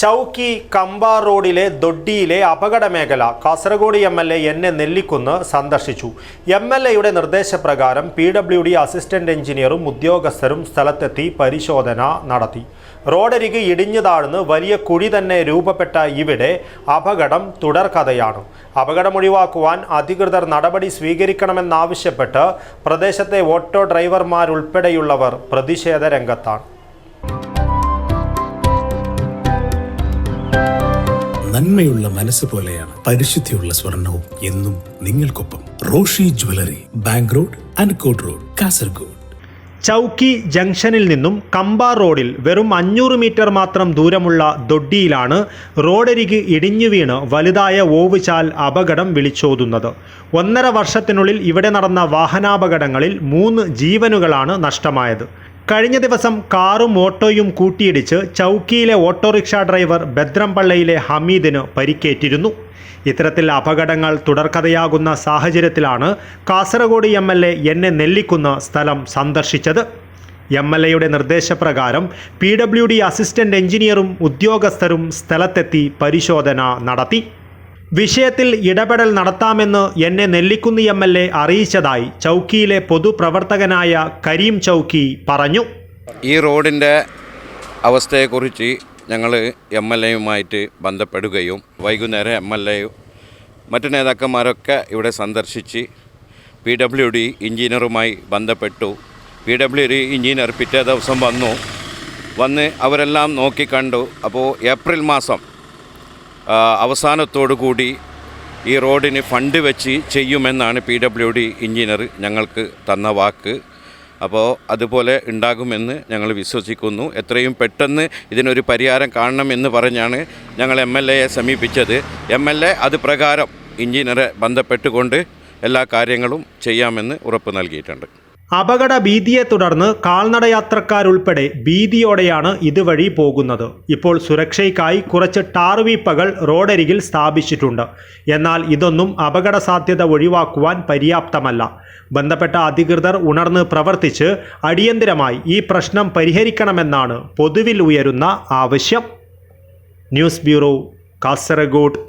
ചൗക്കി കമ്പ റോഡിലെ ദൊഡ്ഡിയിലെ അപകടമേഖല കാസർഗോഡ് എം.എൽ.എ. എൻ.എ. നെല്ലിക്കുന്ന് സന്ദർശിച്ചു. എം.എൽ.എയുടെ നിർദ്ദേശപ്രകാരം PWD അസിസ്റ്റന്റ് എഞ്ചിനീയറും ഉദ്യോഗസ്ഥരും സ്ഥലത്തെത്തി പരിശോധന നടത്തി. റോഡരികെ ഇടിഞ്ഞു താഴ്ന്ന് വലിയ കുഴി തന്നെ രൂപപ്പെട്ട ഇവിടെ അപകടം തുടർക്കഥയാണ്. അപകടം ഒഴിവാക്കുവാൻ അധികൃതർ നടപടി സ്വീകരിക്കണമെന്നാവശ്യപ്പെട്ട് പ്രദേശത്തെ ഓട്ടോ ഡ്രൈവർമാരുൾപ്പെടെയുള്ളവർ പ്രതിഷേധ രംഗത്താണ്. നന്മയുള്ള മനസ്സ് പോലെയാണ് പരിശുദ്ധിയുള്ള സ്വർണവും എന്നും നിങ്ങൾക്കൊപ്പം. Roshy jewellery, bank road, അൻകോട്ട് road, Kasaragod. ചൗക്കി ജംഗ്ഷനിൽ നിന്നും കമ്പ റോഡിൽ വെറും 500 മീറ്റർ മാത്രം ദൂരമുള്ള ദൊഡ്ഡിയിലാണ് റോഡരിക് ഇടിഞ്ഞു വീണ് വലുതായ ഓവുചാൽ അപകടം വിളിച്ചോതുന്നത്. 1.5 വർഷത്തിനുള്ളിൽ ഇവിടെ നടന്ന വാഹനാപകടങ്ങളിൽ 3 ജീവനുകളാണ് നഷ്ടമായത്. കഴിഞ്ഞ ദിവസം കാറും ഓട്ടോയും കൂട്ടിയിടിച്ച് ചൗക്കിയിലെ ഓട്ടോറിക്ഷ ഡ്രൈവർ ബദ്രംപള്ളയിലെ ഹമീദിന് പരിക്കേറ്റിരുന്നു. ഇത്തരത്തിൽ അപകടങ്ങൾ തുടർക്കഥയാകുന്ന സാഹചര്യത്തിലാണ് കാസർഗോഡ് എം.എൽ.എ. എൻ.എ. നെല്ലിക്കുന്ന് സ്ഥലം സന്ദർശിച്ചത്. എം.എൽ.എയുടെ നിർദ്ദേശപ്രകാരം PWD അസിസ്റ്റന്റ് എഞ്ചിനീയറും ഉദ്യോഗസ്ഥരും സ്ഥലത്തെത്തി പരിശോധന നടത്തി. വിഷയത്തിൽ ഇടപെടൽ നടത്താമെന്ന് എന്നെ നെല്ലിക്കുന്ന് എം.എൽ.എ. അറിയിച്ചതായി ചൗക്കിയിലെ പൊതുപ്രവർത്തകനായ കരീം ചൗക്കി പറഞ്ഞു. ഈ റോഡിൻ്റെ അവസ്ഥയെക്കുറിച്ച് ഞങ്ങൾ എം.എൽ.എയുമായിട്ട് ബന്ധപ്പെടുകയും വൈകുന്നേരം എം.എൽ.എയും മറ്റു നേതാക്കന്മാരൊക്കെ ഇവിടെ സന്ദർശിച്ച് PWD എഞ്ചിനീയറുമായി ബന്ധപ്പെട്ടു. PWD എഞ്ചിനീയർ പിറ്റേ ദിവസം വന്ന് അവരെല്ലാം നോക്കിക്കണ്ടു. അപ്പോൾ ഏപ്രിൽ മാസം അവസാനത്തോടു കൂടി ഈ റോഡിന് ഫണ്ട് വെച്ച് ചെയ്യുമെന്നാണ് PWD എഞ്ചിനീയർ ഞങ്ങൾക്ക് തന്ന വാക്ക്. അപ്പോൾ അതുപോലെ ഉണ്ടാകുമെന്ന് ഞങ്ങൾ വിശ്വസിക്കുന്നു. എത്രയും പെട്ടെന്ന് ഇതിനൊരു പരിഹാരം കാണണമെന്ന് പറഞ്ഞാണ് ഞങ്ങൾ എം.എൽ.എയെ സമീപിച്ചത്. എം.എൽ.എ. അത് പ്രകാരം എഞ്ചിനീയറെ ബന്ധപ്പെട്ടുകൊണ്ട് എല്ലാ കാര്യങ്ങളും ചെയ്യാമെന്ന് ഉറപ്പ് നൽകിയിട്ടുണ്ട്. അപകട ഭീതിയെ തുടർന്ന് കാൽനടയാത്രക്കാരുൾപ്പെടെ ഭീതിയോടെയാണ് ഇതുവഴി പോകുന്നത്. ഇപ്പോൾ സുരക്ഷയ്ക്കായി കുറച്ച് ടാർ വീപ്പകൾ റോഡരികിൽ സ്ഥാപിച്ചിട്ടുണ്ട്. എന്നാൽ ഇതൊന്നും അപകട സാധ്യത ഒഴിവാക്കുവാൻ പര്യാപ്തമല്ല. ബന്ധപ്പെട്ട അധികൃതർ ഉണർന്ന് പ്രവർത്തിച്ച് അടിയന്തരമായി ഈ പ്രശ്നം പരിഹരിക്കണമെന്നാണ് പൊതുവിൽ ഉയരുന്ന ആവശ്യം. News bureau, Kasaragod.